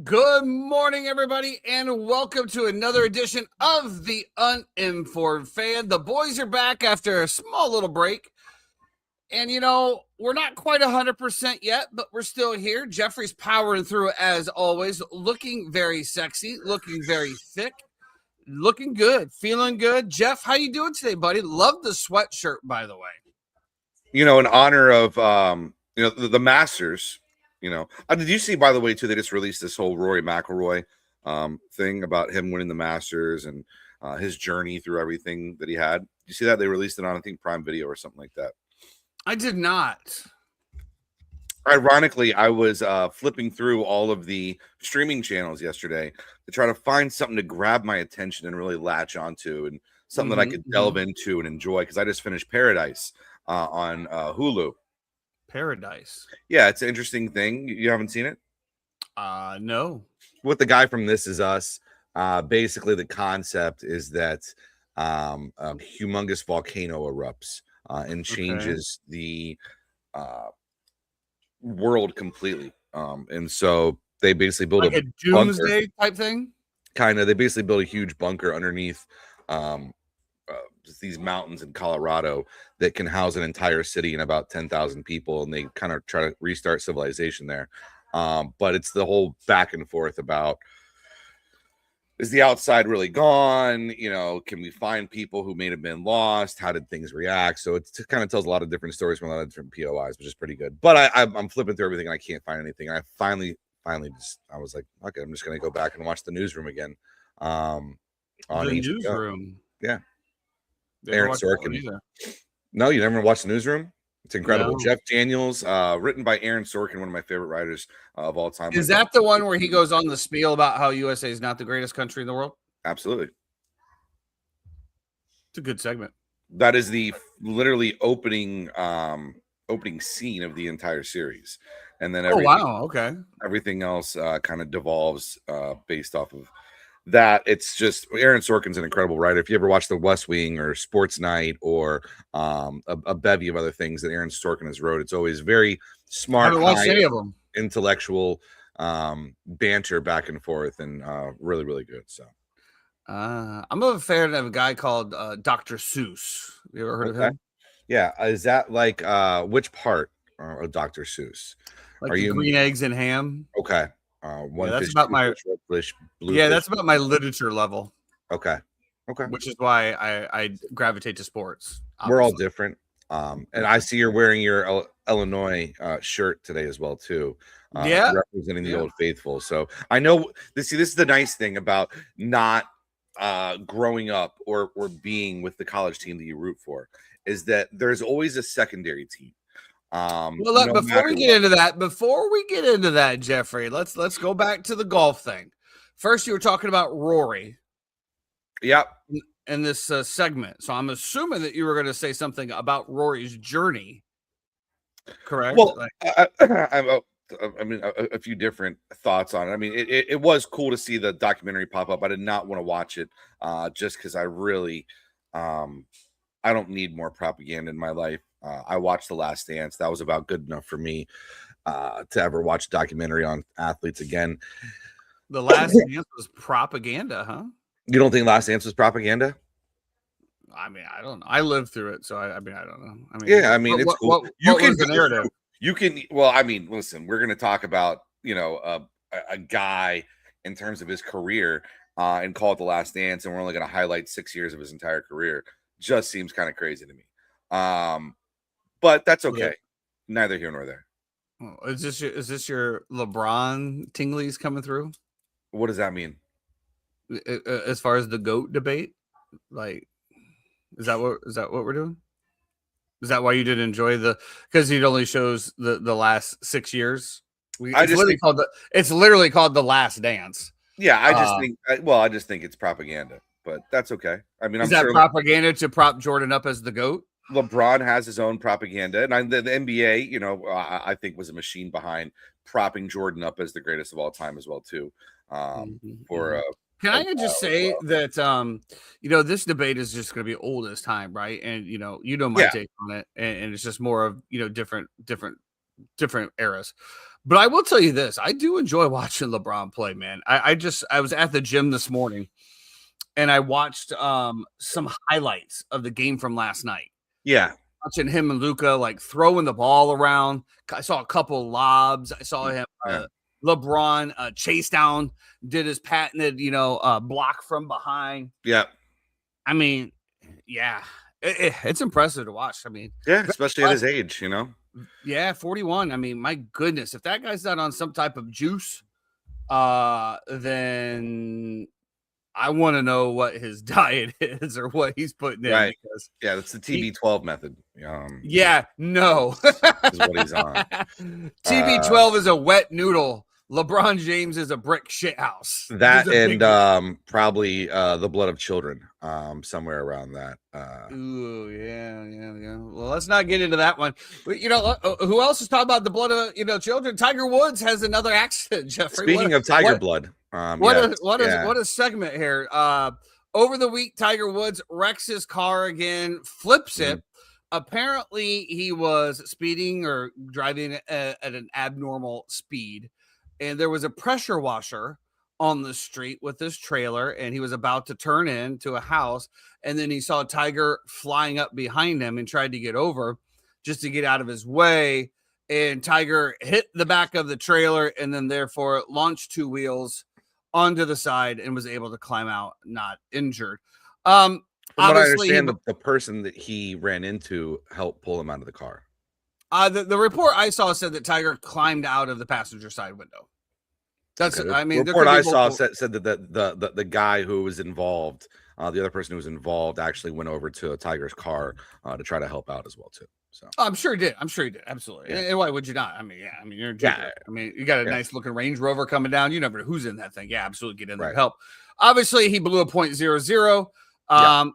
Good morning, everybody, and welcome to another edition of the Uninformed Fan. The boys are back after a small little break. And, we're not quite 100% yet, but we're still here. Jeffrey's powering through as always, looking very sexy, looking very thick, looking good, feeling good. Jeff, how you doing today, buddy? Love the sweatshirt, by the way. In honor of, the Masters, did you see, by the way, too, they just released this whole Rory McIlroy thing about him winning the Masters and his journey through everything that he had. You see that? They released it on, I think, Prime Video or something like that. I did not. Ironically, I was flipping through all of the streaming channels yesterday to try to find something to grab my attention and really latch onto and something that I could delve into and enjoy, because I just finished Paradise on Hulu. Paradise. Yeah, it's an interesting thing. You haven't seen it? No. With the guy from This Is Us, basically the concept is that a humongous volcano erupts and changes the world completely. And so they basically build like a doomsday type thing. Kind of. They basically build a huge bunker underneath these mountains in Colorado that can house an entire city and about 10,000 people, and they kind of try to restart civilization there. But it's the whole back and forth about, is the outside really gone? Can we find people who may have been lost? How did things react? So it kind of tells a lot of different stories from a lot of different POIs, which is pretty good. But I'm flipping through everything and I can't find anything. And I finally I was like, okay, I'm just going to go back and watch The Newsroom again. On The Newsroom. Yeah. Aaron Sorkin. No, you never watched The Newsroom? It's incredible. No. Jeff Daniels, written by Aaron Sorkin, one of my favorite writers of all time. Is that the one where he goes on the spiel about how USA is not the greatest country in the world? Absolutely. It's a good segment. That is the literally opening scene of the entire series. And then everything else kind of devolves based off of that. It's just, Aaron Sorkin's an incredible writer. If you ever watch The West Wing or Sports Night or a bevy of other things that Aaron Sorkin has wrote, it's always very smart, any of them. Intellectual banter back and forth, and really, really good. So I'm a fan of a guy called Dr. Seuss. You ever heard of him? Yeah. Is that like which part of Dr. Seuss? Like Are you green eggs and ham? Okay. That's about my that's about my literature level. Okay. Which is why I gravitate to sports. Obviously. We're all different. And I see you're wearing your Illinois shirt today as well too. Representing the Old Faithful. So I know this is the nice thing about not growing up or being with the college team that you root for, is that there's always a secondary team. Before we get into that, Jeffrey, let's go back to the golf thing. First, you were talking about Rory. Yep. In this segment. So I'm assuming that you were going to say something about Rory's journey. Correct? Well, I mean, a few different thoughts on it. I mean, it was cool to see the documentary pop up. I did not want to watch it just because I really, I don't need more propaganda in my life. I watched The Last Dance. That was about good enough for me to ever watch a documentary on athletes again. The Last Dance was propaganda, huh? You don't think Last Dance was propaganda? I mean, I don't know. I lived through it, so I don't know. It's cool. What was the narrative? You can. Well, I mean, listen. We're going to talk about a guy in terms of his career and call it The Last Dance, and we're only going to highlight 6 years of his entire career. Just seems kind of crazy to me. But that's okay. Yeah. Neither here nor there. Oh, is this your LeBron tinglies coming through? What does that mean? As far as the GOAT debate, like, is that what we're doing? Is that why you didn't enjoy because it only shows the last 6 years? It's literally called The Last Dance. Yeah, I just think it's propaganda, but that's okay. I mean, is that propaganda to prop Jordan up as the GOAT? LeBron has his own propaganda, and the NBA, I think was a machine behind propping Jordan up as the greatest of all time as well too. Can I just say that this debate is just going to be old as time, right? And my take on it, and it's just more of different eras. But I will tell you this: I do enjoy watching LeBron play, man. I was at the gym this morning, and I watched some highlights of the game from last night. Yeah, Watching him and Luka like throwing the ball around. I saw a couple lobs. I saw him. LeBron chase down, did his patented, block from behind. Yeah. I mean, yeah, it's impressive to watch. I mean, yeah, especially at his age, Yeah, 41. I mean, my goodness, if that guy's not on some type of juice, then I want to know what his diet is or what he's putting in. Right. Because yeah, that's the TB12 method. Yeah, no. is what he's on. TB12 is a wet noodle. LeBron James is a brick shit house. That and probably the blood of children, somewhere around that. Ooh, yeah. Well, let's not get into that one. But, who else is talking about the blood of children? Tiger Woods has another accident. Jeffrey. Speaking of tiger blood, what a segment here. Over the week, Tiger Woods wrecks his car again, flips it. Apparently, he was speeding or driving at an abnormal speed. And there was a pressure washer on the street with this trailer, and he was about to turn into a house. And then he saw Tiger flying up behind him and tried to get over just to get out of his way. And Tiger hit the back of the trailer and then therefore launched two wheels onto the side and was able to climb out, not injured. From what I understand, the person that he ran into helped pull him out of the car. The report I saw said that Tiger climbed out of the passenger side window. That's okay. I mean, the report I saw said that the guy who was involved, the other person who was involved, actually went over to Tiger's car to try to help out as well too. So I'm sure he did. Absolutely. Yeah. And why would you not? I mean, you're a Jupiter. I mean, you got a nice looking Range Rover coming down. You never know who's in that thing. Yeah, absolutely. Get in there and help. Obviously, he blew a .00.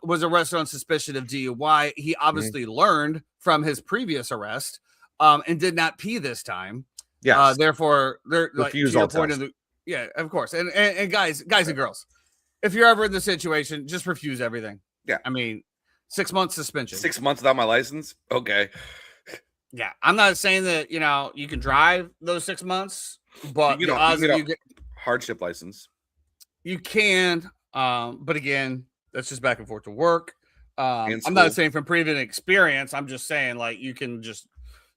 Was arrested on suspicion of DUI. He obviously learned from his previous arrest and did not pee this time. Yeah. Therefore, they're refuse all tests. Yeah, of course. And guys and girls, if you're ever in the situation, just refuse everything. Yeah. I mean, 6 months suspension. 6 months without my license. Okay. Yeah, I'm not saying that you can drive those 6 months, but the odds that you get hardship license. You can, but again, that's just back and forth to work. I'm not saying from previous experience. I'm just saying you can just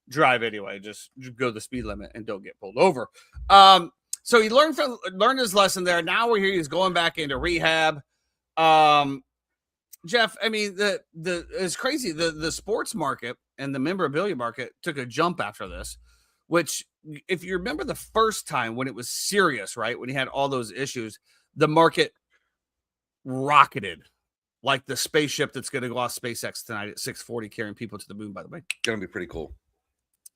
drive anyway. Just go the speed limit and don't get pulled over. So he learned his lesson there. Now we're here. He's going back into rehab. Jeff, I mean, it's crazy. The sports market and the memorabilia market took a jump after this, which if you remember the first time when it was serious, right? When he had all those issues, the market rocketed like the spaceship that's going to go off SpaceX tonight at 6:40, carrying people to the moon, by the way. Going to be pretty cool.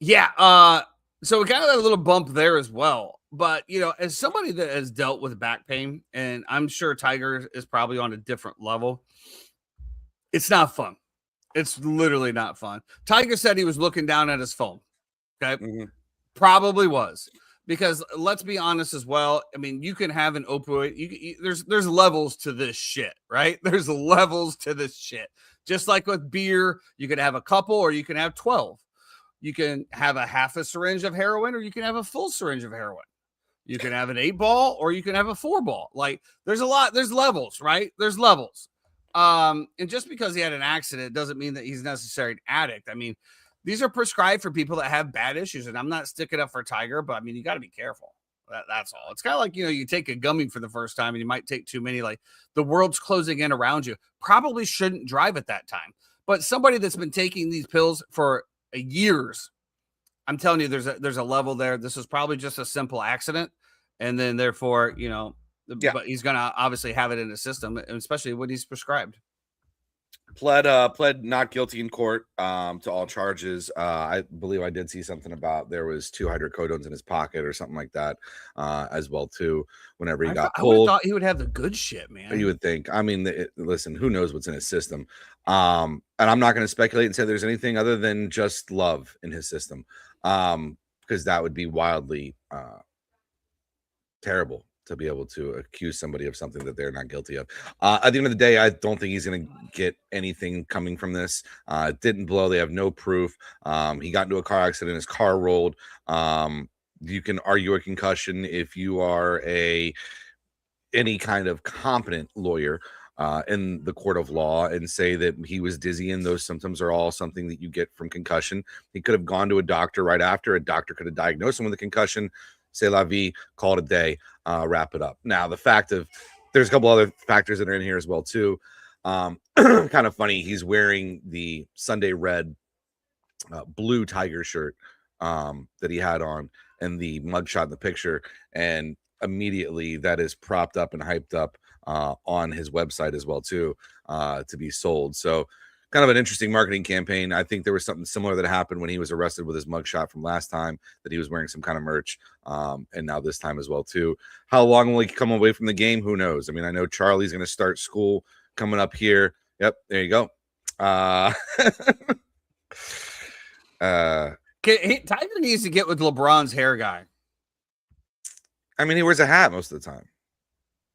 Yeah. So we got a little bump there as well. But, as somebody that has dealt with back pain, and I'm sure Tiger is probably on a different level, it's not fun. It's literally not fun. Tiger said he was looking down at his phone. Okay. Probably was. Because let's be honest as well. I mean, you can have an opioid. There's levels to this shit, right? There's levels to this shit. Just like with beer, you could have a couple or you can have 12. You can have a half a syringe of heroin or you can have a full syringe of heroin. You can have an 8-ball or you can have a 4-ball. There's levels, right? There's levels. And just because he had an accident doesn't mean that he's necessarily an addict. I mean, these are prescribed for people that have bad issues, and I'm not sticking up for Tiger, but I mean, you got to be careful. That's all. It's kind of like, you take a gummy for the first time and you might take too many, the world's closing in around you. Probably shouldn't drive at that time. But somebody that's been taking these pills for years, I'm telling you, there's a level there. This was probably just a simple accident. And then therefore, but he's going to obviously have it in his system, especially when he's prescribed. Pled not guilty in court to all charges. I believe I did see something about there was 2 hydrocodones in his pocket or something like that as well too. Whenever he got pulled, I thought he would have the good shit, man. You would think. I mean, listen, who knows what's in his system? And I'm not going to speculate and say there's anything other than just love in his system, because that would be wildly terrible to be able to accuse somebody of something that they're not guilty of. At the end of the day, I don't think he's going to get anything coming from this. It didn't blow. They have no proof. He got into a car accident. His car rolled. You can argue a concussion if you are any kind of competent lawyer in the court of law and say that he was dizzy, and those symptoms are all something that you get from concussion. He could have gone to a doctor right after. A doctor could have diagnosed him with a concussion. C'est la vie, call it a day, wrap it up. Now, the fact of there's a couple other factors that are in here as well, too. Kind of funny. He's wearing the Sunday Red blue Tiger shirt that he had on and the mugshot in the picture. And immediately that is propped up and hyped up on his website as well, too, to be sold. So kind of an interesting marketing campaign. I think there was something similar that happened when he was arrested with his mugshot from last time, that he was wearing some kind of merch. And now this time as well, too. How long will he come away from the game? Who knows? I mean, I know Charlie's going to start school coming up here. Yep. There you go. Tiger needs to get with LeBron's hair guy. I mean, he wears a hat most of the time.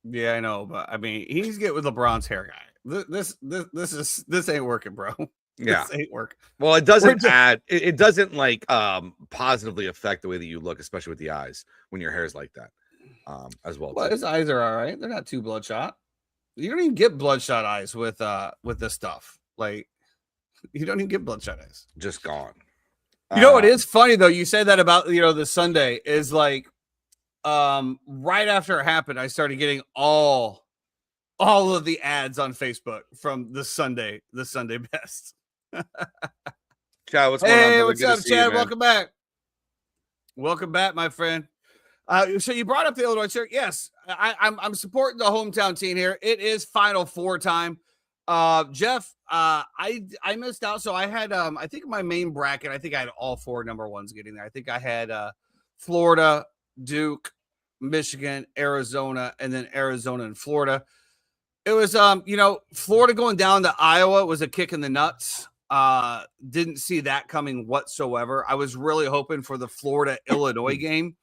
Yeah, I know, but I mean, he needs to get with LeBron's hair guy. This ain't working, bro. Yeah, this ain't working. Well, it doesn't it doesn't like positively affect the way that you look, especially with the eyes when your hair is like that as well. Well, his eyes are all right. They're not too bloodshot. You don't even get bloodshot eyes with this stuff. Like, you don't even get bloodshot eyes. Just gone. You know what is funny though? You say that about the Sunday is like right after it happened, I started getting all of the ads on Facebook from the Sunday best. Chad, what's going on? Hey, what's up, Chad? Welcome back. Welcome back, my friend. So you brought up the Illinois shirt. Yes, I'm supporting the hometown team here. It is Final Four time. Jeff, I missed out. So I had I think my main bracket, I think I had all four number ones getting there. I think I had Florida, Duke, Michigan, Arizona, and then Arizona and Florida. It was Florida going down to Iowa was a kick in the nuts. Didn't see that coming whatsoever. I was really hoping for the Florida Illinois game.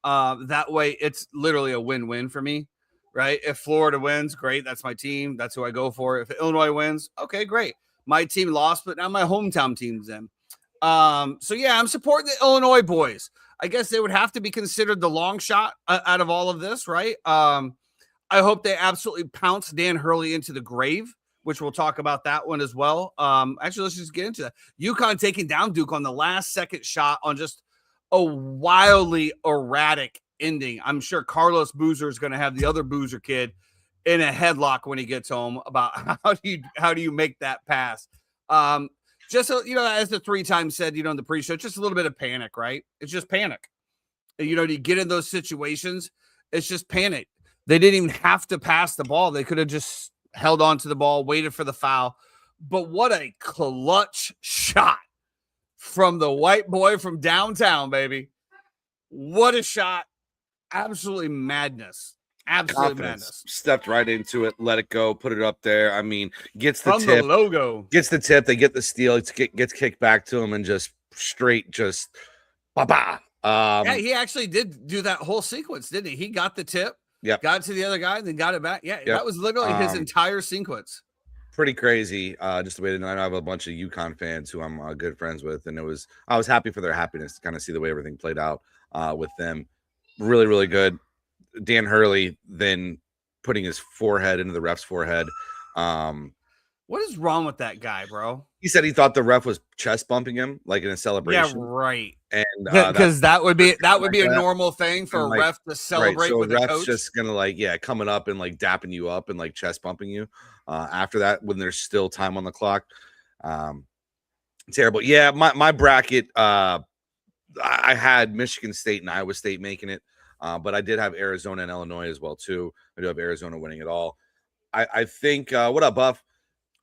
That way it's literally a win-win for me. Right? If Florida wins, great. That's my team. That's who I go for. If Illinois wins, okay, great. My team lost, but now my hometown team's in. So yeah, I'm supporting the Illinois boys. I guess they would have to be considered the long shot out of all of this, right? I hope they absolutely pounce Dan Hurley into the grave, which we'll talk about that one as well. Actually, let's just get into that. UConn taking down Duke on the last second shot on just a wildly erratic ending. I'm sure Carlos Boozer is going to have the other Boozer kid in a headlock when he gets home about how do you make that pass. Just as the 3 times said, in the pre-show, just a little bit of panic, right? It's just panic. You get in those situations, it's just panic. They didn't even have to pass the ball. They could have just held on to the ball, waited for the foul. But what a clutch shot from the white boy from downtown, baby. What a shot. Absolutely madness. Absolute madness. Stepped right into it, let it go, put it up there. I mean, gets the from tip, the logo. Gets the tip, they get the steal, it gets kicked back to him and just straight ba-ba. Yeah, he actually did do that whole sequence, didn't he? He got the tip, got to the other guy, then got it back. Yeah, that was literally his entire sequence. Pretty crazy. Just the way that I have a bunch of UConn fans who I'm good friends with, and I was happy for their happiness to kind of see the way everything played out with them. Really, really good. Dan Hurley then putting his forehead into the ref's forehead. What is wrong with that guy, bro? He said he thought the ref was chest bumping him, like in a celebration. Yeah, right. And because that would be a normal thing for a ref to celebrate right. So with a ref's coach. Just gonna coming up and dapping you up and chest bumping you. After that, when there's still time on the clock, terrible. Yeah, my bracket. I had Michigan State and Iowa State making it, but I did have Arizona and Illinois as well too. I do have Arizona winning it all. I think. What up, Buff?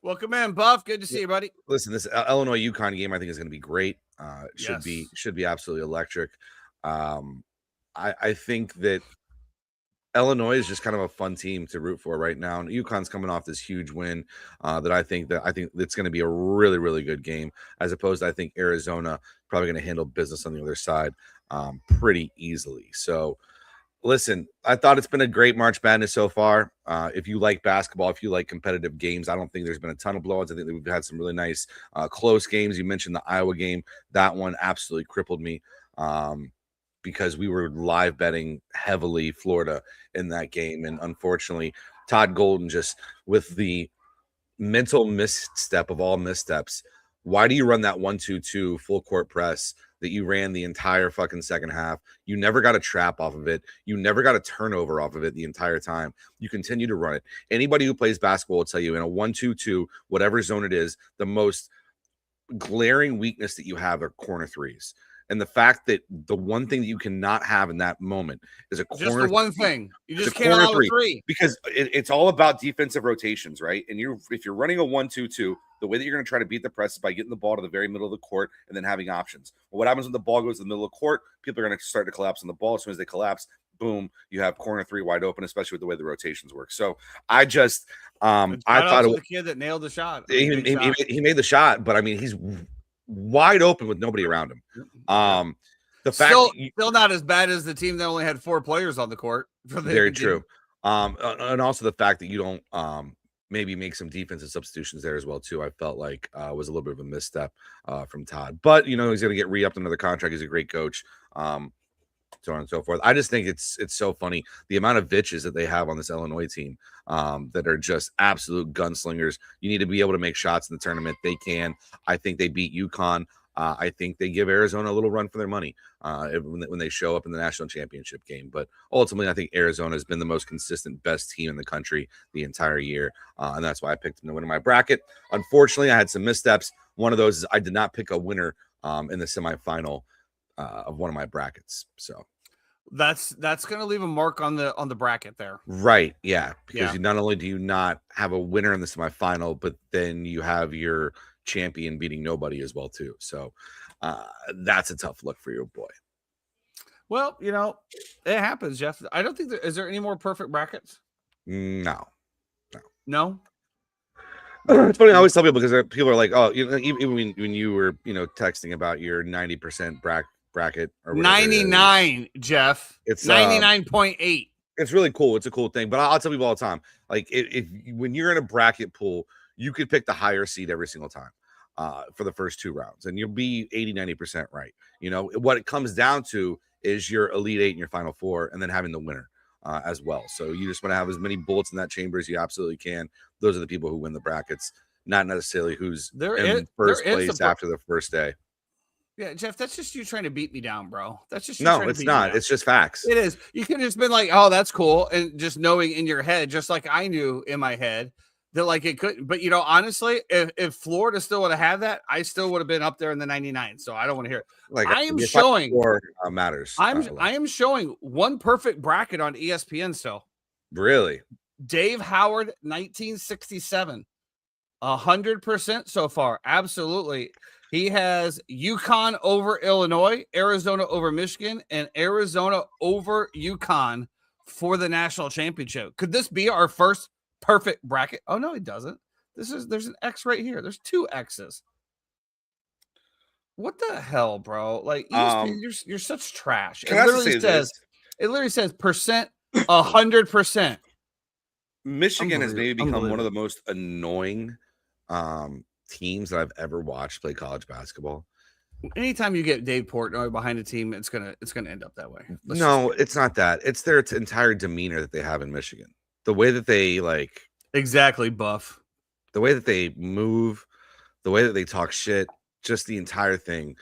Welcome in, Buff. Good to see you, buddy. Listen, this Illinois UConn game I think is going to be great. Should be absolutely electric. I think that Illinois is just kind of a fun team to root for right now. And UConn's coming off this huge win that I think it's going to be a really, really good game, as opposed to I think Arizona probably going to handle business on the other side pretty easily. So listen, I thought it's been a great March Madness so far. If you like basketball, if you like competitive games, I don't think there's been a ton of blowouts. I think that we've had some really nice close games. You mentioned the Iowa game. That one absolutely crippled me. because we were live betting heavily Florida in that game. And unfortunately, Todd Golden, just with the mental misstep of all missteps, why do you run that 1-2-2 full court press that you ran the entire fucking second half? You never got a trap off of it. You never got a turnover off of it the entire time. You continue to run it. Anybody who plays basketball will tell you in a 1-2-2, whatever zone it is, the most glaring weakness that you have are corner threes. And the fact that the one thing that you cannot have in that moment is a corner. Just the one thing. You just a can't corner allow a three. Because it's all about defensive rotations, right? And if you're running a 1-2-2, the way that you're going to try to beat the press is by getting the ball to the very middle of the court and then having options. Well, what happens when the ball goes to the middle of the court? People are going to start to collapse on the ball. As soon as they collapse, boom, you have corner three wide open, especially with the way the rotations work. So I just I thought it was the kid that nailed the shot. He made the shot, but I mean, he's wide open with nobody around him. The fact still not as bad as the team that only had 4 players on the court. Very true. And also the fact that you don't maybe make some defensive substitutions there as well too. I felt like was a little bit of a misstep from Todd, but you know, he's going to get re-upped another contract. He's a great coach. So on and so forth. I just think it's so funny the amount of bitches that they have on this Illinois team that are just absolute gunslingers. You need to be able to make shots in the tournament. They can. I think they beat UConn. I think they give Arizona a little run for their money when they show up in the national championship game. But ultimately, I think Arizona has been the most consistent, best team in the country the entire year. And that's why I picked them to win in my bracket. Unfortunately, I had some missteps. One of those is I did not pick a winner in the semifinal of one of my brackets. So that's going to leave a mark on the bracket there. Right. Yeah. Because not only do you not have a winner in the semifinal, but then you have your champion beating nobody as well too. So that's a tough look for your boy. Well, you know, it happens, Jeff. I don't think is there any more perfect brackets? No. It's funny. I always tell people because people are like, oh, you know, even when you were, you know, texting about your 90% bracket or 99, Jeff. It's 99.8. It's really cool. It's a cool thing. But I'll tell people all the time, like if when you're in a bracket pool, you could pick the higher seed every single time for the first 2 rounds, and you'll be 80-90% right. You know, what it comes down to is your Elite 8 and your Final 4, and then having the winner as well. So you just want to have as many bullets in that chamber as you absolutely can. Those are the people who win the brackets, not necessarily who's in first place after the first day. Yeah, Jeff, that's just you trying to beat me down, bro. That's just no, it's not. It's just facts. It is. You could just been like, oh, that's cool, and just knowing in your head, just like I knew in my head that like it couldn't. But you know, honestly, if Florida still would have had that, I still would have been up there in the 99. So I don't want to hear it. Like I am showing matters. I am showing one perfect bracket on ESPN still. Really? Dave Howard, 1967, 100% so far. Absolutely. He has UConn over Illinois, Arizona over Michigan, and Arizona over UConn for the national championship. Could this be our first perfect bracket? Oh no, it doesn't. There's an X right here. There's 2 X's. What the hell, bro? Like you're such trash. It literally says percent 100%. Michigan has maybe become one of the most annoying teams that I've ever watched play college basketball. Anytime you get Dave Portnoy behind a team, it's gonna end up that way. It's not that. It's their entire demeanor that they have in Michigan. The way that they exactly buff, the way that they move, the way that they talk shit, just the entire thing.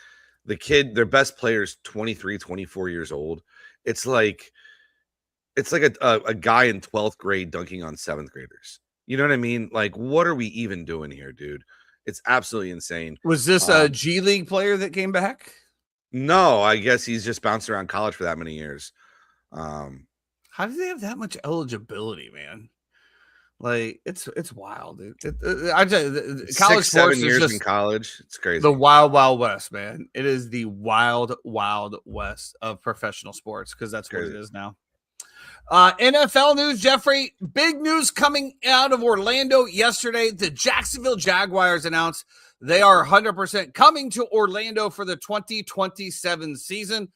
The kid, their best player's 23, 24 years old. It's like a guy in 12th grade dunking on 7th graders. You know what I mean? Like, what are we even doing here, dude? It's absolutely insane. Was this a G League player that came back? No, I guess he's just bounced around college for that many years. How do they have that much eligibility, man? Like, it's wild, dude. College 7 years just in college. It's crazy. The wild, wild west, man. It is the wild, wild west of professional sports because that's what it is now. NFL news, Jeffrey. Big news coming out of Orlando yesterday. The Jacksonville Jaguars announced they are 100% coming to Orlando for the 2027 season.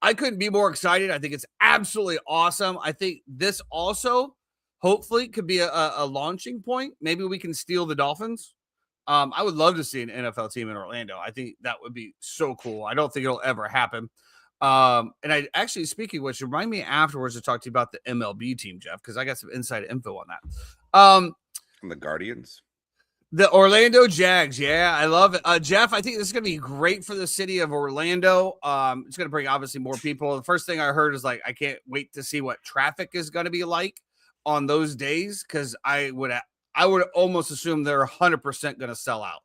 I couldn't be more excited. I think it's absolutely awesome. I think this also hopefully could be a launching point. Maybe we can steal the Dolphins. I would love to see an NFL team in Orlando. I think that would be so cool. I don't think it'll ever happen. And I actually, speaking of which, remind me afterwards to talk to you about the MLB team, Jeff, because I got some inside info on that. From the Guardians. The Orlando Jags. Yeah, I love it. Jeff, I think this is going to be great for the city of Orlando. It's going to bring obviously more people. The first thing I heard is like, I can't wait to see what traffic is going to be like on those days, because I would almost assume they're 100% going to sell out.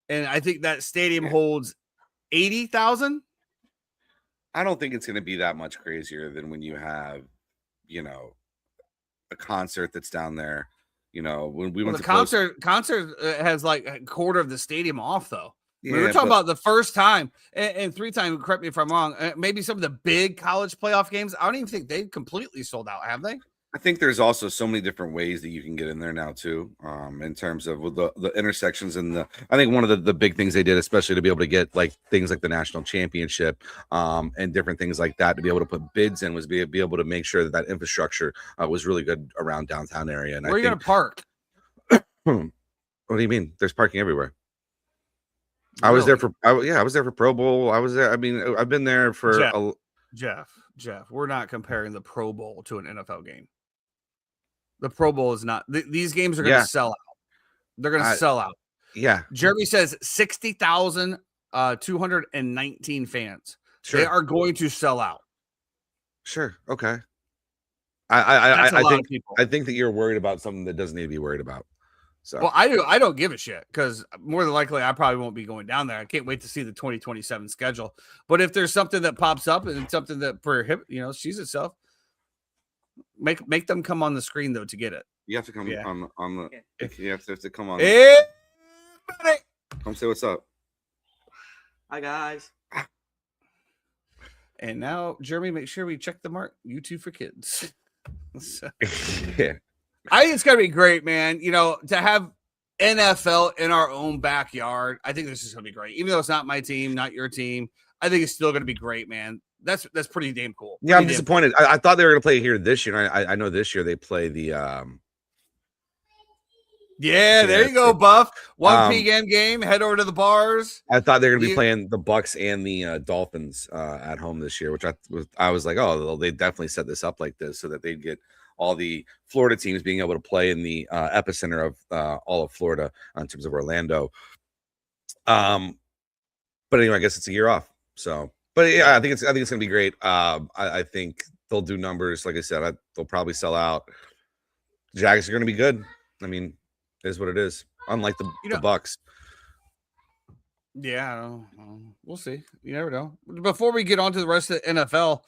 And I think that stadium holds 80,000. I don't think it's going to be that much crazier than when you have, a concert that's down there. When we went to concert has like a quarter of the stadium off, though. Yeah, we were talking about the first time and 3 times. Correct me if I'm wrong. Maybe some of the big college playoff games, I don't even think they've completely sold out, have they? I think there's also so many different ways that you can get in there now too, in terms of the intersections and I think one of the big things they did, especially to be able to get like things like the national championship and different things like that, to be able to put bids in, was be able to make sure that infrastructure was really good around downtown area. And where are you going to park? What do you mean? There's parking everywhere. Really? I was there for Pro Bowl. I was there. I mean, I've been there for Jeff, we're not comparing the Pro Bowl to an NFL game. The Pro Bowl is not. These games are going to sell out. They're going to sell out. Yeah. Jeremy says 60,219 fans. Sure. They are going to sell out. Sure. Okay. I think that you're worried about something that doesn't need to be worried about. So, well, I don't give a shit, because more than likely I probably won't be going down there. I can't wait to see the 2027 schedule. But if there's something that pops up and something that sees itself, make them come on the screen though to get it. You have to come on the. You have to come on. Hey, buddy. Come say what's up. Hi guys. And now, Jeremy, make sure we check the mark. YouTube for Kids. Yeah. I think it's going to be great, man. To have NFL in our own backyard, I think this is going to be great. Even though it's not my team, not your team, I think it's still going to be great, man. That's pretty damn cool. Yeah, I'm disappointed. I thought they were going to play here this year. I know this year they play the. Yeah, there you go, Buff. 1 p.m. game. Head over to the bars. I thought they were going to be playing the Bucks and the Dolphins at home this year, which I was like, oh, they definitely set this up like this so that they'd get all the Florida teams being able to play in the epicenter of all of Florida in terms of Orlando. But anyway, I guess it's a year off. So, but yeah, I think it's going to be great. I think they'll do numbers. Like I said, they'll probably sell out. Jags are going to be good. I mean, it is what it is. Unlike the Bucks. Yeah, we'll see. You never know. Before we get on to the rest of the NFL,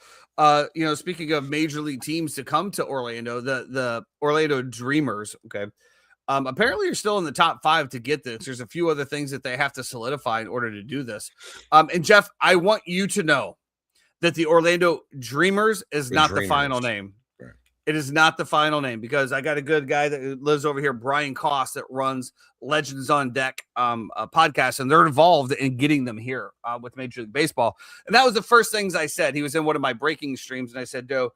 speaking of major league teams to come to Orlando, the Orlando Dreamers, okay, apparently you're still in the top 5 to get this. There's a few other things that they have to solidify in order to do this. And Jeff, I want you to know that the Orlando Dreamers is not the final name. It is not the final name, because I got a good guy that lives over here, Brian Koss, that runs Legends on Deck a podcast, and they're involved in getting them here with Major League Baseball. And that was the first things I said. He was in one of my breaking streams, and I said, "Do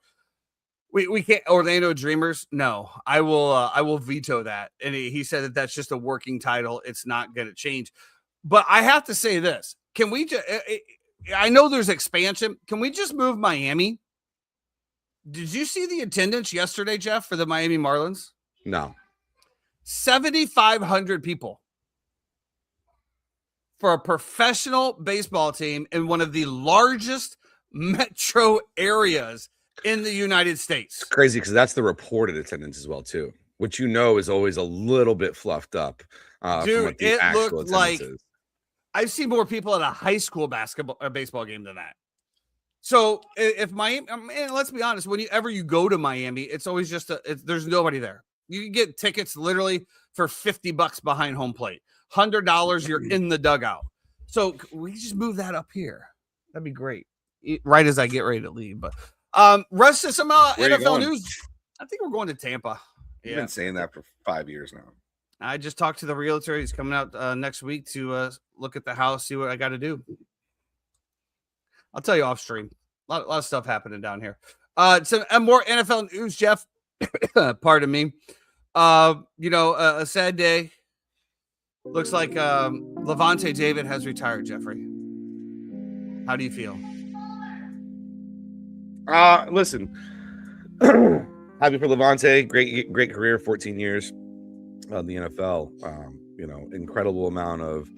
we can't Orlando Dreamers? No, I will veto that." And he said that that's just a working title. It's not going to change. But I have to say this: can we? I know there's expansion. Can we just move Miami? Did you see the attendance yesterday, Jeff, for the Miami Marlins? No. 7,500 people for a professional baseball team in one of the largest metro areas in the United States. It's crazy, because that's the reported attendance as well, too, which is always a little bit fluffed up. Dude, from it looked like I've seen more people at a high school baseball game than that. So if Miami, and let's be honest, whenever you go to Miami, it's always just there's nobody there. You can get tickets literally for $50 behind home plate. $100, you're in the dugout. So we just move that up here. That'd be great. Right as I get ready to leave. But rest of some NFL news. I think we're going to Tampa. You've been saying that for 5 years now. I just talked to the realtor. He's coming out next week to look at the house, see what I got to do. I'll tell you off stream. A lot of stuff happening down here. So more NFL news, Jeff. Pardon me. A sad day. Looks like Levante David has retired, Jeffrey. How do you feel? Listen, happy for Levante. Great career, 14 years of the NFL. Incredible amount of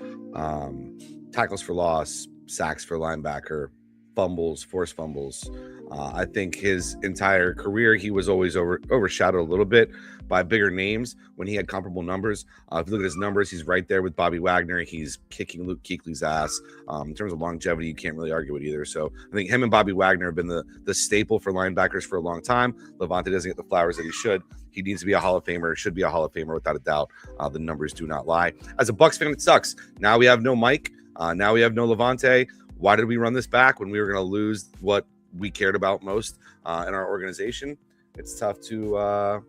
tackles for loss, sacks for linebacker, fumbles, forced fumbles. I think his entire career, he was always overshadowed a little bit by bigger names when he had comparable numbers. If you look at his numbers, he's right there with Bobby Wagner. He's kicking Luke Kuechly's ass. In terms of longevity, you can't really argue it either. So I think him and Bobby Wagner have been the staple for linebackers for a long time. Levante doesn't get the flowers that he should. He needs to be a Hall of Famer, should be a Hall of Famer without a doubt. The numbers do not lie. As a Bucs fan, it sucks. Now we have no Mike. Now we have no Levante. Why did we run this back when we were going to lose what we cared about most in our organization? It's tough to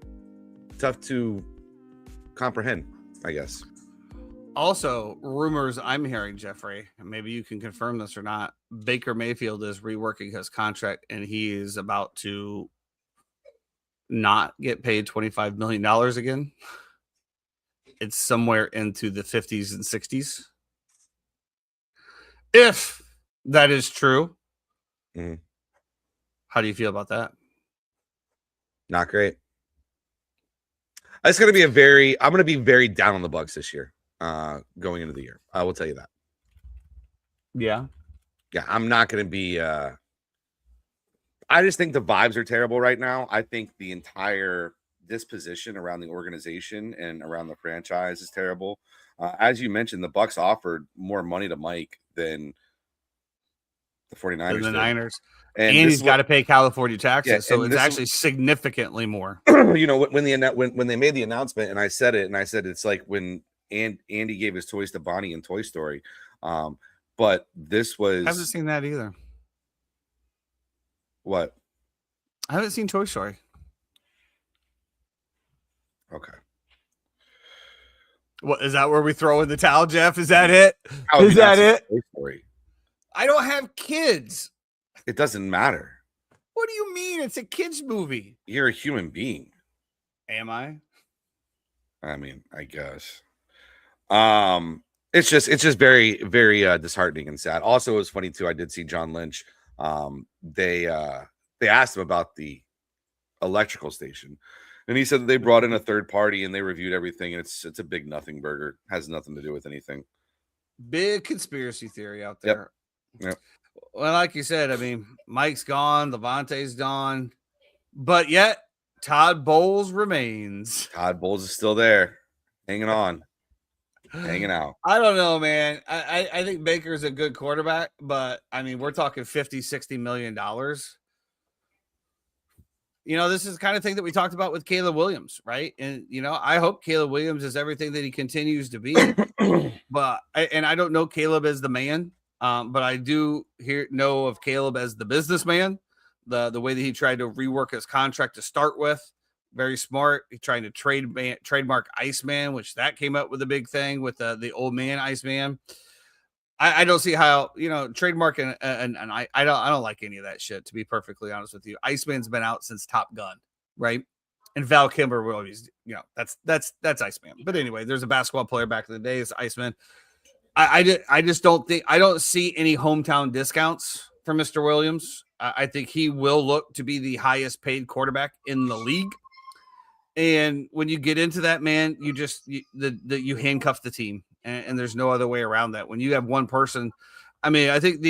comprehend, I guess. Also, rumors I'm hearing, Jeffrey, and maybe you can confirm this or not, Baker Mayfield is reworking his contract and he is about to not get paid $25 million again. It's somewhere into the 50s and 60s. If that is true, how do you feel about that? Not great. It's going to be I'm going to be very down on the Bucs this year, going into the year. I will tell you that. Yeah. Yeah, I'm not going to be. I just think the vibes are terrible right now. I think the entire disposition around the organization and around the franchise is terrible. As you mentioned, the Bucs offered more money to Mike than the 49ers. The Niners. And he's got to pay California taxes, so it's actually significantly more. When they made the announcement, and I said it's like when Andy gave his toys to Bonnie in Toy Story. But this was. I haven't seen that either. What? I haven't seen Toy Story. Okay. What is that? Where we throw in the towel, Jeff? Is that it? Is that it? Toy Story? I don't have kids. It doesn't matter. What do you mean? It's a kids movie. You're a human being. Am I? I mean, I guess. It's just very, very disheartening and sad. Also, it was funny too. I did see John Lynch. They asked him about the electrical station, and he said that they brought in a third party and they reviewed everything. And it's a big nothing burger. Has nothing to do with anything. Big conspiracy theory out there. Yep. Well, like you said, I mean, Mike's gone, Levante's gone, but yet Todd Bowles remains. Todd Bowles is still there, hanging on, hanging out. I don't know, man. I think Baker's a good quarterback, but I mean, we're talking $50-60 million. This is the kind of thing that we talked about with Caleb Williams, right? And, I hope Caleb Williams is everything that he continues to be. But I don't know Caleb as the man. But I do know of Caleb as the businessman, the way that he tried to rework his contract to start with. Very smart. He tried to trademark Iceman, which that came up with a big thing with the old man Iceman. I don't see how, trademark and I don't like any of that shit, to be perfectly honest with you. Iceman's been out since Top Gun, right? And Val Kilmer will always, that's Iceman. But anyway, there's a basketball player back in the day, it's Iceman. I just don't see any hometown discounts for Mr. Williams. I think he will look to be the highest paid quarterback in the league. And when you get into that, man, you handcuff the team, and there's no other way around that. When you have one person, I mean, I think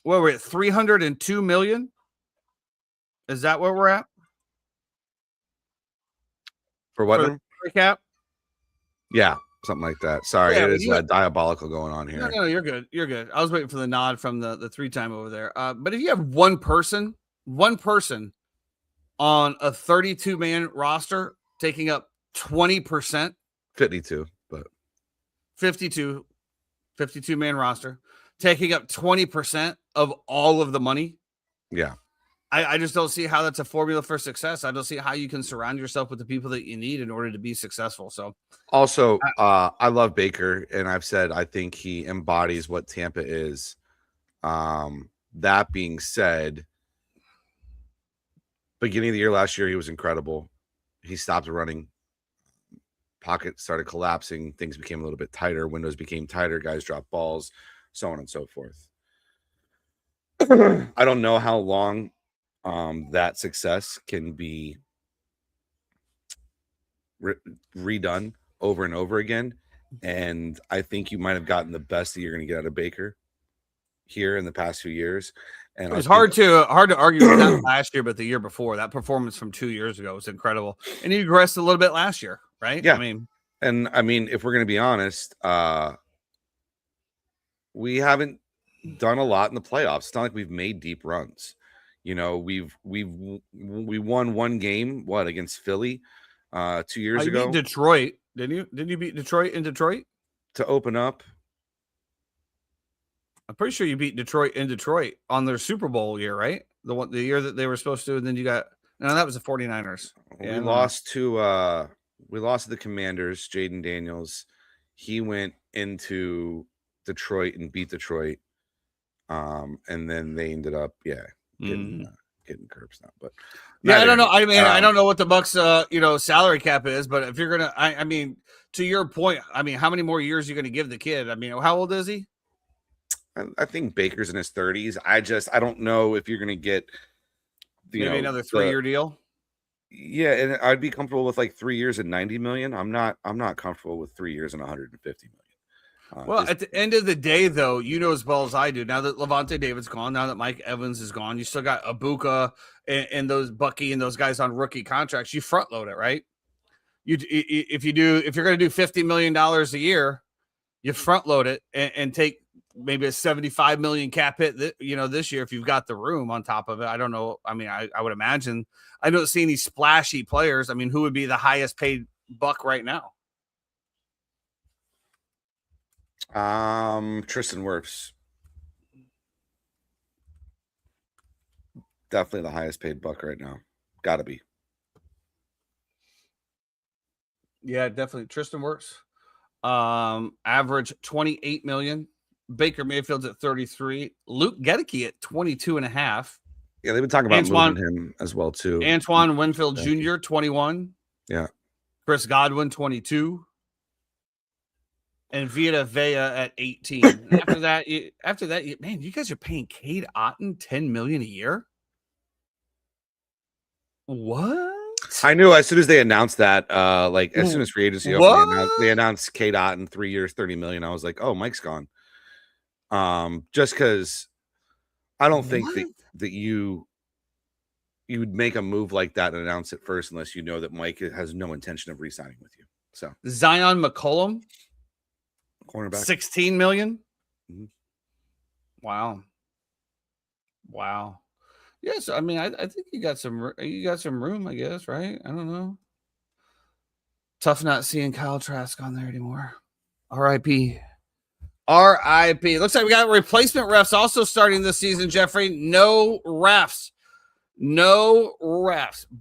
we're at 302 million. Is that where we're at? For what? For the cap? Yeah. Something like that. Sorry, it is diabolical going on here. No, you're good. You're good. I was waiting for the nod from the 3-time over there. But if you have one person on a 32-man roster taking up 20%, 52, but 52-man roster taking up 20% of all of the money. Yeah. I just don't see how that's a formula for success. I don't see how you can surround yourself with the people that you need in order to be successful. So also, I love Baker, and I've said I think he embodies what Tampa is. That being said, beginning of the year last year, he was incredible. He stopped running. Pocket started collapsing. Things became a little bit tighter. Windows became tighter. Guys dropped balls, so on and so forth. I don't know how long that success can be redone over and over again. And I think you might have gotten the best that you're going to get out of Baker here in the past few years. And it was hard to argue with that last year, but the year before, that performance from 2 years ago was incredible. And he regressed a little bit last year, right? Yeah. I mean, if we're going to be honest, we haven't done a lot in the playoffs. It's not like we've made deep runs. You know, we won one game, against Philly 2 years ago. You beat Detroit, didn't you? Didn't you beat Detroit in Detroit to open up? I'm pretty sure you beat Detroit in Detroit on their Super Bowl year, right? The year that they were supposed to, and then you got that was the 49ers. Yeah, we lost to the Commanders, Jaden Daniels. He went into Detroit and beat Detroit. And then they ended up getting curbs now. But I don't know. I mean, I don't know what the Bucks salary cap is, but if you're gonna I mean, to your point, I mean, how many more years are you gonna give the kid? I mean, how old is he? I think Baker's in his 30s. I don't know if you're going to get maybe another 3-year deal. Yeah, and I'd be comfortable with like 3 years and 90 million. I'm not comfortable with 3 years and 150 million. Well, at the end of the day, though, you know as well as I do. Now that Levante David's gone, now that Mike Evans is gone, you still got Ibuka and those Bucky and those guys on rookie contracts. You front load it, right? If you're going to do $50 million a year, you front load it and take maybe a 75 million cap hit this year if you've got the room on top of it. I don't know. I mean, I would imagine I don't see any splashy players. I mean, who would be the highest paid Buck right now? Tristan Wirfs. Definitely the highest paid Buck right now. Gotta be. Yeah, definitely. Tristan Wirfs. Average 28 million. Baker Mayfield's at 33. Luke Gedeke at 22.5. Yeah, they've been talking about moving him as well too. Antoine Winfield Jr. 21. Yeah. Chris Godwin 22. And Vita Vea at 18. after that, man, you guys are paying Cade Otton $10 million a year. What? I knew as soon as they announced that, as soon as free agency opened, they announced Cade Otton 3 years, $30 million. I was like, oh, Mike's gone. Just because I don't think that you would make a move like that and announce it first unless you know that Mike has no intention of re-signing with you. So Zion McCollum, cornerback, $16 million. Mm-hmm. Wow. Yes, I mean, I think you got some room, I guess, right? I don't know. Tough not seeing Kyle Trask on there anymore. R.I.P. Looks like we got replacement refs also starting this season, Jeffrey. No refs.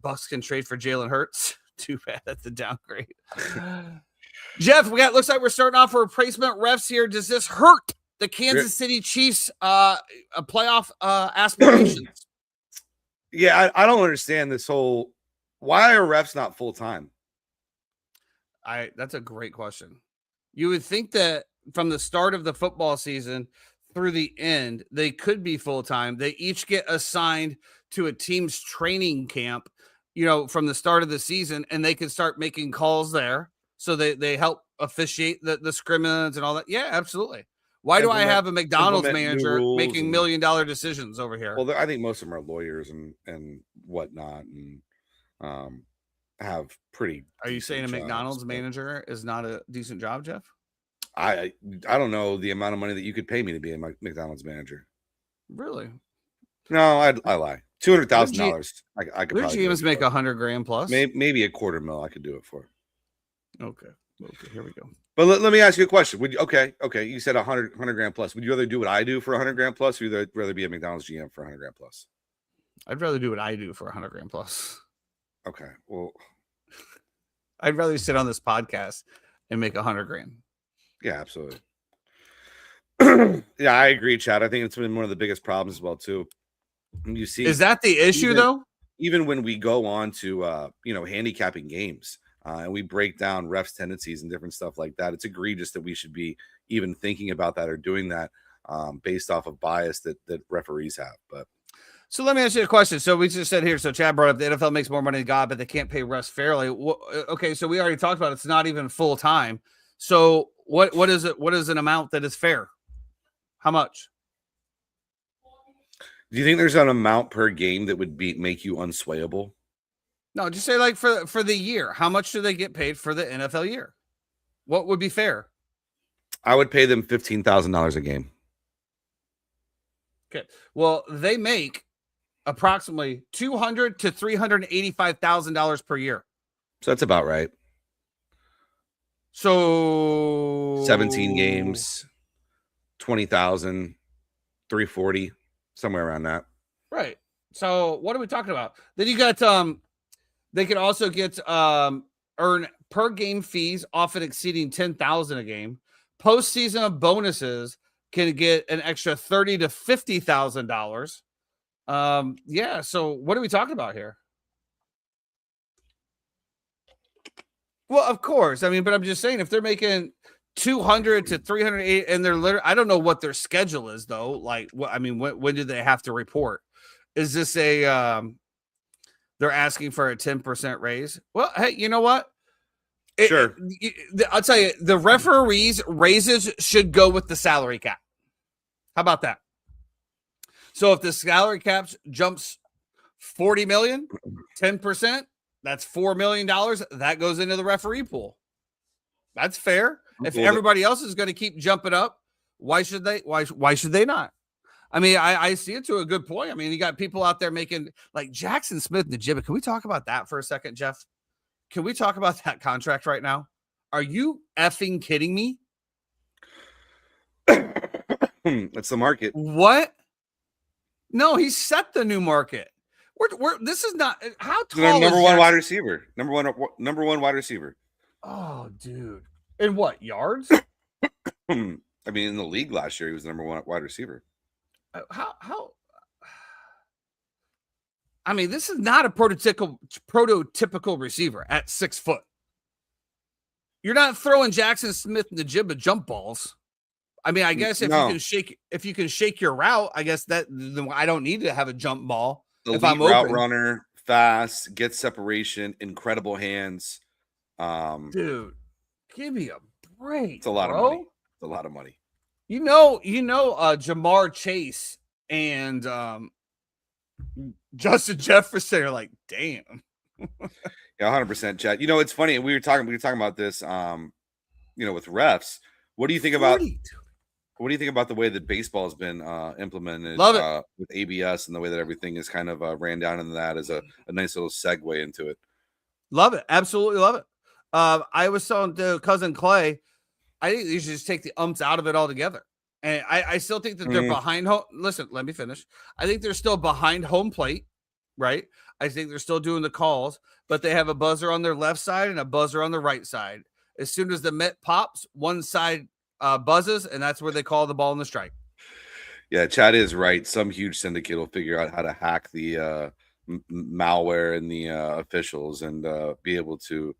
Bucks can trade for Jalen Hurts. Too bad. That's a downgrade. Jeff, looks like we're starting off for replacement refs here. Does this hurt the Kansas City Chiefs playoff aspirations? Yeah, I don't understand this whole why are refs not full time? That's a great question. You would think that from the start of the football season through the end, they could be full time. They each get assigned to a team's training camp, from the start of the season, and they can start making calls there. So they help officiate the scrimmage and all that. Yeah, absolutely. Why do I have a McDonald's manager making $1 million decisions over here? Well, I think most of them are lawyers and whatnot, and have pretty. Are you saying a McDonald's manager is not a decent job, Jeff? I don't know the amount of money that you could pay me to be a McDonald's manager. Really? No, I lie. $200,000. I could. Their GMs make $100,000 plus. Maybe $250,000. I could do it for. Okay, here we go. But let me ask you a question. Would you, okay, you said $100,000 plus. Would you rather do what I do for $100,000 plus, or would you rather be a McDonald's GM for $100,000 plus? I'd rather do what I do for $100,000 plus. Okay, well, I'd rather sit on this podcast and make $100,000. Yeah, absolutely. Yeah, I agree, Chad. I think it's been one of the biggest problems as well too. You see, is that the issue though? Even when we go on to handicapping games. And we break down refs' tendencies and different stuff like that. It's egregious that we should be even thinking about that or doing that. based off of bias that referees have. But so let me ask you a question. So we just said here, so Chad brought up the NFL makes more money than God, but they can't pay refs fairly. Okay, so we already talked about it's not even full time. So what is it? What is an amount that is fair? How much? do you think there's an amount per game that would make you unswayable? No, just say like for the year. How much do they get paid for the NFL year? What would be fair? I would pay them $15,000 a game. Okay. Well, they make approximately $200,000 to $385,000 per year. So that's about right. So 17 games, 20,000, 340, somewhere around that. Right. So what are we talking about? Then you got they can also get earn per game fees often exceeding 10,000 a game. Postseason bonuses can get an extra $30,000 to $50,000. Yeah. So what are we talking about here? Well, of course. I mean, but I'm just saying if they're making 200 to 380 and they're literally, I don't know what their schedule is though. Like what, I mean, when do they have to report? Is this a, they're asking for a 10% raise? Well, hey, you know what? Sure. I'll tell you, the referees raises should go with the salary cap. How about that? So if the salary cap jumps 40 million, 10%, that's $4 million. That goes into the referee pool. That's fair. If everybody else is going to keep jumping up, why should they? Why should they not? I mean, I see it to a good point. I mean, you got people out there making like Jackson Smith-Njigba. Can we talk about that for a second, Jeff? Can we talk about that contract right now? Are you effing kidding me? That's the market. What? No, he set the new market. We're this is not how tall. Number one wide receiver. Number one wide receiver. Oh, dude. In what yards? I mean, in the league last year, he was the number one wide receiver. How? I mean, this is not a prototypical receiver at 6 foot. You're not throwing Jackson Smith-Njigba jump balls. I mean, I guess if you can shake your route, I guess that I don't need to have a jump ball. If I'm route open. Runner, fast, gets separation, incredible hands. Dude, give me a break. It's a lot of money. It's a lot of money. You know, Jamar Chase and Justin Jefferson are like, damn. Yeah, 100%, Chad. You know, it's funny. We were talking about this, with refs. What do you think about? What do you think about the way that baseball has been implemented? Love it. With ABS and the way that everything is kind of ran down into that as a nice little segue into it. Love it. Absolutely love it. I was telling to cousin Clay, I think you should just take the umps out of it altogether. And I still think that they're behind home. Listen, let me finish. I think they're still behind home plate, right? I think they're still doing the calls, but they have a buzzer on their left side and a buzzer on the right side. As soon as the mitt pops, one side buzzes, and that's where they call the ball in the strike. Yeah, Chad is right. Some huge syndicate will figure out how to hack the malware and the officials and be able to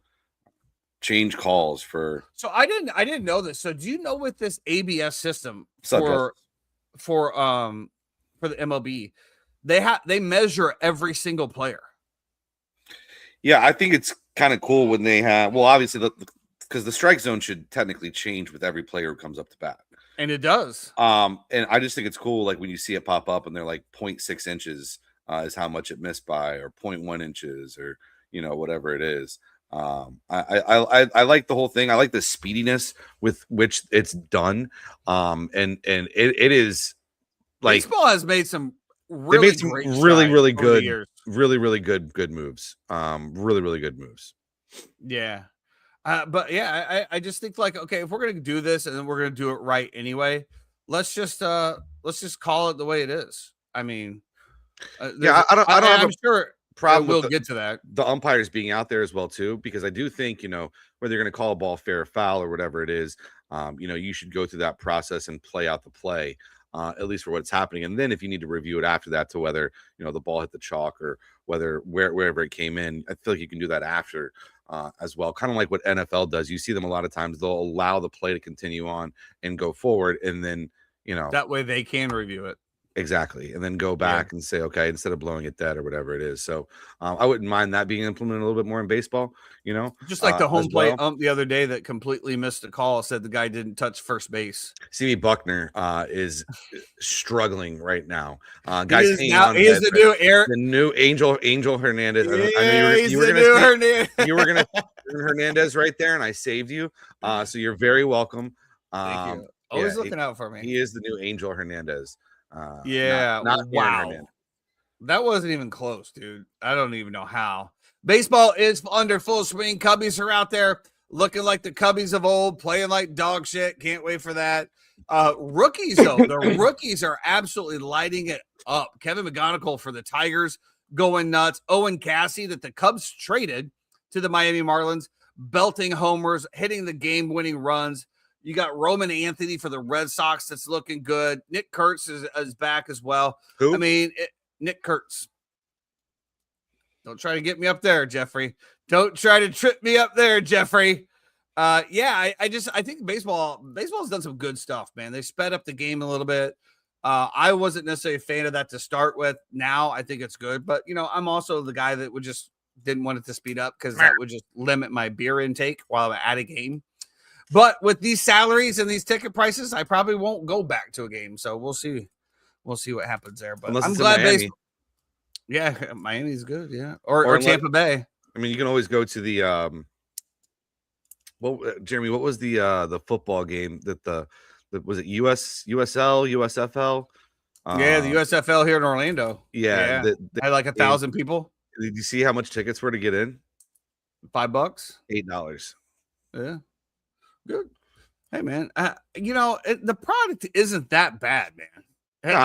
change calls for. So I didn't know this. So do you know with this ABS system for the MLB, they measure every single player? Yeah, I think it's kind of cool when they have. Well, obviously, because the strike zone should technically change with every player who comes up to bat. And it does. And I just think it's cool, like when you see it pop up and they're like 0.6 inches is how much it missed by, or 0.1 inches, or whatever it is. I like the whole thing. I like the speediness with which it's done. And it is like baseball has made some really good moves. Really good moves. Really good moves. Yeah. But yeah, I just think like, okay, if we're going to do this and then we're going to do it right anyway, let's just call it the way it is. I mean, I'm sure problem. We'll get to that. The umpires being out there as well too, because I do think, whether you're going to call a ball fair or foul or whatever it is, you should go through that process and play out the play, at least for what's happening. And then if you need to review it after that to whether, the ball hit the chalk or wherever it came in, I feel like you can do that after. As well, kind of like what NFL does. You see them a lot of times, they'll allow the play to continue on and go forward, and then That way they can review it. Exactly. And then go back and say, okay, instead of blowing it dead or whatever it is. So I wouldn't mind that being implemented a little bit more in baseball, Just like the home plate ump the other day that completely missed a call, said the guy didn't touch first base. CB Buckner is struggling right now. Guys, he is the new Angel Hernandez. I know you were going to Hernandez right there, and I saved you. So you're very welcome. Thank you. Always looking out for me. He is the new Angel Hernandez. Not wow. That wasn't even close, dude. I don't even know how. Baseball is under full swing. Cubbies are out there looking like the Cubbies of old, playing like dog shit. Can't wait for that. Rookies, though, the rookies are absolutely lighting it up. Kevin McGonigal for the Tigers going nuts. Owen Cassey that the Cubs traded to the Miami Marlins, belting homers, hitting the game-winning runs. You got Roman Anthony for the Red Sox that's looking good. Nick Kurtz is back as well. Who? I mean, Nick Kurtz. Don't try to get me up there, Jeffrey. Don't try to trip me up there, Jeffrey. I think baseball's done some good stuff, man. They sped up the game a little bit. I wasn't necessarily a fan of that to start with. Now I think it's good, but I'm also the guy that didn't want it to speed up because that would just limit my beer intake while I'm at a game. But with these salaries and these ticket prices, I probably won't go back to a game. So we'll see. We'll see what happens there. But I'm glad baseball. Yeah, Miami's good. Yeah, or Tampa Bay. I mean, you can always go to the Jeremy, what was the football game that was it USL, USFL? The USFL here in Orlando. Yeah. Had like 1,000 people. Did you see how much tickets were to get in? $5. $8. Yeah. Good. Hey, man. The product isn't that bad, man.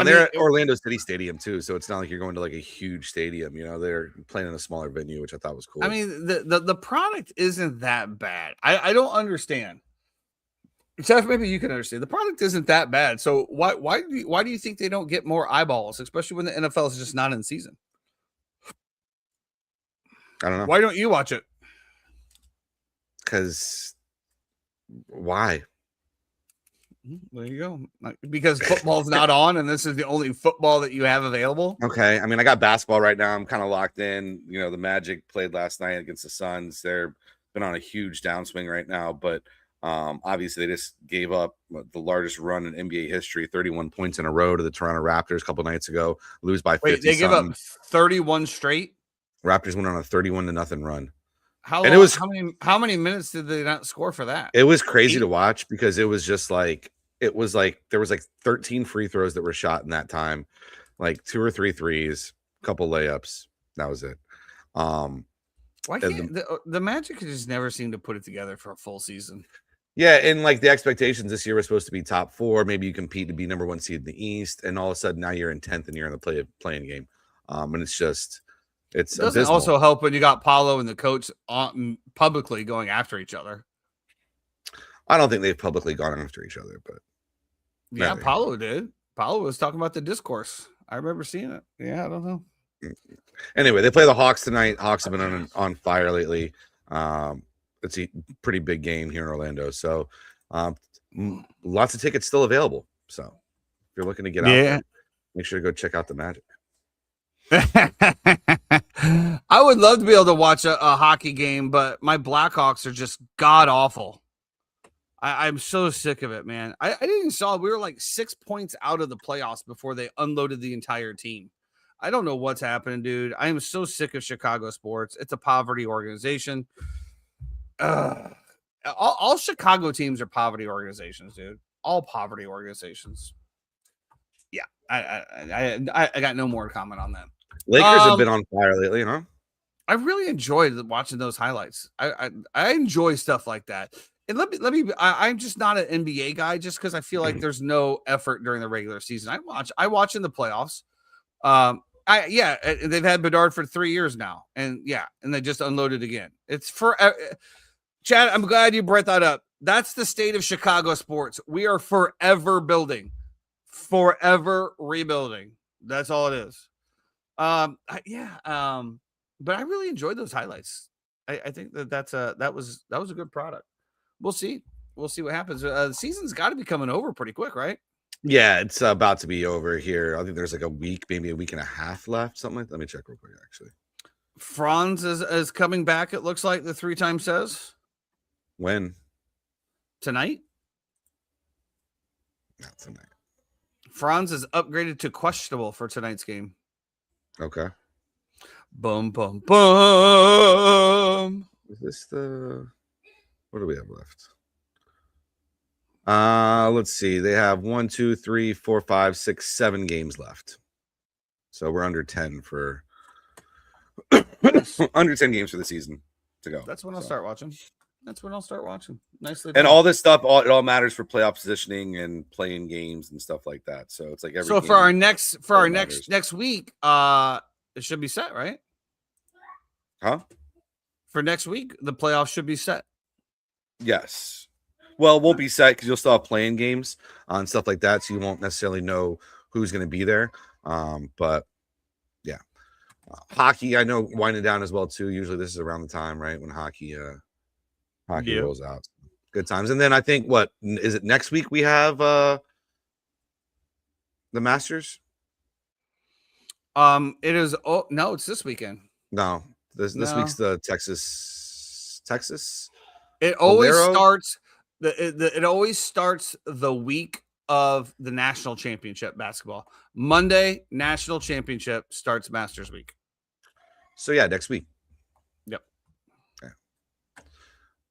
They're at Orlando City Stadium too, so it's not like you're going to like a huge stadium. They're playing in a smaller venue, which I thought was cool. I mean, the product isn't that bad. I don't understand. Jeff, maybe you can understand. The product isn't that bad. So why do you think they don't get more eyeballs, especially when the NFL is just not in season? I don't know. Why don't you watch it? Because why? There you go. Because football's not on, and this is the only football that you have available. Okay. I mean, I got basketball right now. I'm kind of locked in. The Magic played last night against the Suns. They're been on a huge downswing right now, but obviously they just gave up the largest run in NBA history, 31 points in a row to the Toronto Raptors a couple nights ago. Lose by 50. Wait, they gave up 31 straight? Raptors went on a 31-0 run. How many minutes did they not score for that? It was crazy to watch because it was just like there was like 13 free throws that were shot in that time, like 2 or 3 threes, a couple layups. That was it. Why can't the Magic just never seem to put it together for a full season? Yeah, and like the expectations this year were supposed to be top 4. Maybe you compete to be number 1 seed in the East, and all of a sudden now you're in 10th and you're in the playing game. And it's just. It doesn't also help when you got Paulo and the coach publicly going after each other. I don't think they've publicly gone after each other, but yeah, Paulo did. Paulo was talking about the discourse. I remember seeing it. Yeah, I don't know. Anyway, they play the Hawks tonight. Hawks have been on fire lately. It's a pretty big game here in Orlando, so lots of tickets still available. So if you're looking to get out there, make sure to go check out the Magic. I would love to be able to watch a hockey game, but my Blackhawks are just god awful. I'm so sick of it, man. I didn't even saw we were like 6 points out of the playoffs before they unloaded the entire team. I don't know what's happening, dude. I am so sick of Chicago sports. It's a poverty organization. All Chicago teams are poverty organizations, dude. All poverty organizations. Yeah, I got no more comment on that. Lakers have been on fire lately, huh? I really enjoyed watching those highlights. I enjoy stuff like that. And let me. I'm just not an NBA guy, just because I feel like there's no effort during the regular season. I watch in the playoffs. They've had Bedard for 3 years now, and they just unloaded again. It's for Chad. I'm glad you brought that up. That's the state of Chicago sports. We are forever building, forever rebuilding. That's all it is. But I really enjoyed those highlights. I think that was a good product. We'll see what happens. The season's got to be coming over pretty quick, right? Yeah, it's about to be over here. I think there's like a week, maybe a week and a half left, something like that. Let me check real quick, actually. Franz is coming back, it looks like the 3-time says. When? Tonight? Not tonight. Franz is upgraded to questionable for tonight's game. Okay. Boom, boom, boom. Is this the... What do we have left? Let's see. They have 1, 2, 3, 4, 5, 6, 7 games left. So we're under 10 for under 10 games for the season to go. That's when I'll start watching. Nicely done. And all this stuff, it all matters for playoff positioning and playing games and stuff like that. So it's like every so game for our next matters. next week, it should be set, right? Huh? For next week, the playoffs should be set. Yes. Well, it won't be set because you'll still have playing games and stuff like that, so you won't necessarily know who's going to be there. But yeah, hockey I know winding down as well too. Usually this is around the time, right, when hockey rolls out. Good times. And then I think what is it next week? We have the Masters. It is. Oh no, it's this weekend. No, this No. week's the Texas. It always Valero? starts. It always starts the week of the national championship basketball. Monday, national championship starts Masters week. So yeah, next week. Yep. Okay.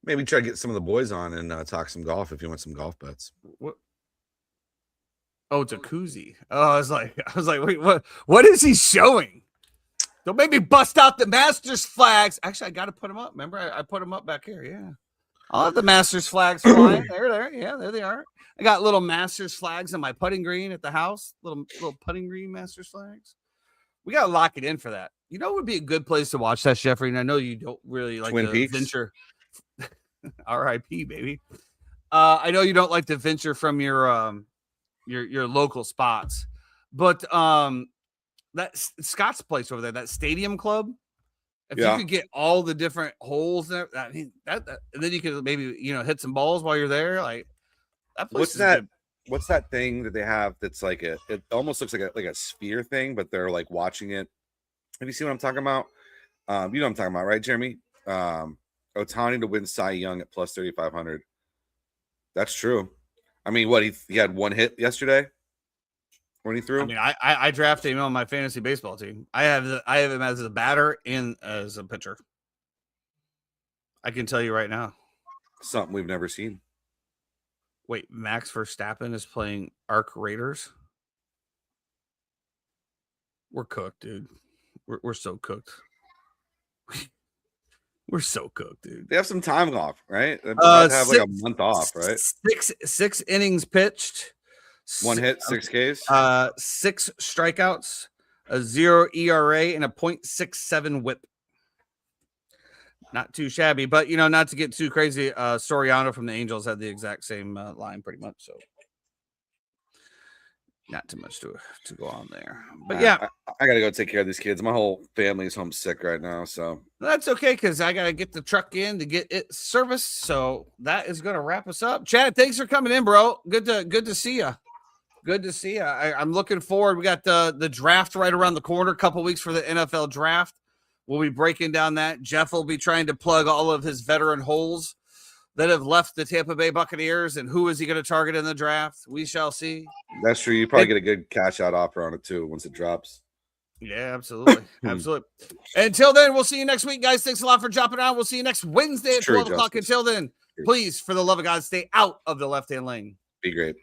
Maybe try to get some of the boys on and talk some golf if you want some golf bets. What? Oh, it's a koozie. Oh, I was like, wait, what is he showing? Don't make me bust out the Masters flags. Actually, I got to put them up. Remember, I put them up back here. Yeah. I'll have the Masters flags flying. There. Yeah, there they are. I got little Masters flags on my putting green at the house. Little putting green Masters flags. We got to lock it in for that. You know, it would be a good place to watch that, Jeffrey. And I know you don't really like Twin the Peaks? venture. R.I.P. baby. I know you don't like to venture from your local spots, but that Scott's place over there, that Stadium Club. If you could get all the different holes there, I mean that and then you could maybe hit some balls while you're there. Like that place. What's that? What's that thing that they have that's like it almost looks like a sphere thing, but they're like watching it. Have you seen what I'm talking about? You know what I'm talking about, right, Jeremy? Ohtani to win Cy Young at plus 3,500. That's true. I mean, what he had one hit yesterday when he threw. I mean, I drafted him on my fantasy baseball team. I have him as a batter and as a pitcher. I can tell you right now. Something we've never seen. Wait, Max Verstappen is playing Arc Raiders. We're cooked, dude. We're so cooked. We're so cooked, dude. They have some time off, right? They have like a month off, right? Six innings pitched. One hit, 6 Ks. 6 strikeouts, a 0 ERA, and a .67 WHIP. Not too shabby, but not to get too crazy. Soriano from the Angels had the exact same line, pretty much. So, not too much to go on there. But yeah, I gotta go take care of these kids. My whole family's homesick right now, so that's okay because I gotta get the truck in to get it serviced. So that is gonna wrap us up. Chad, thanks for coming in, bro. Good to see you. Good to see you. I'm looking forward. We got the draft right around the corner. A couple weeks for the NFL draft. We'll be breaking down that. Jeff will be trying to plug all of his veteran holes that have left the Tampa Bay Buccaneers, and who is he going to target in the draft? We shall see. That's true. You probably get a good cash out offer on it too once it drops. Yeah, absolutely. Absolutely. Until then, we'll see you next week, guys. Thanks a lot for jumping on. We'll see you next Wednesday at 12 o'clock. Until then, please, for the love of God, stay out of the left-hand lane. Be great.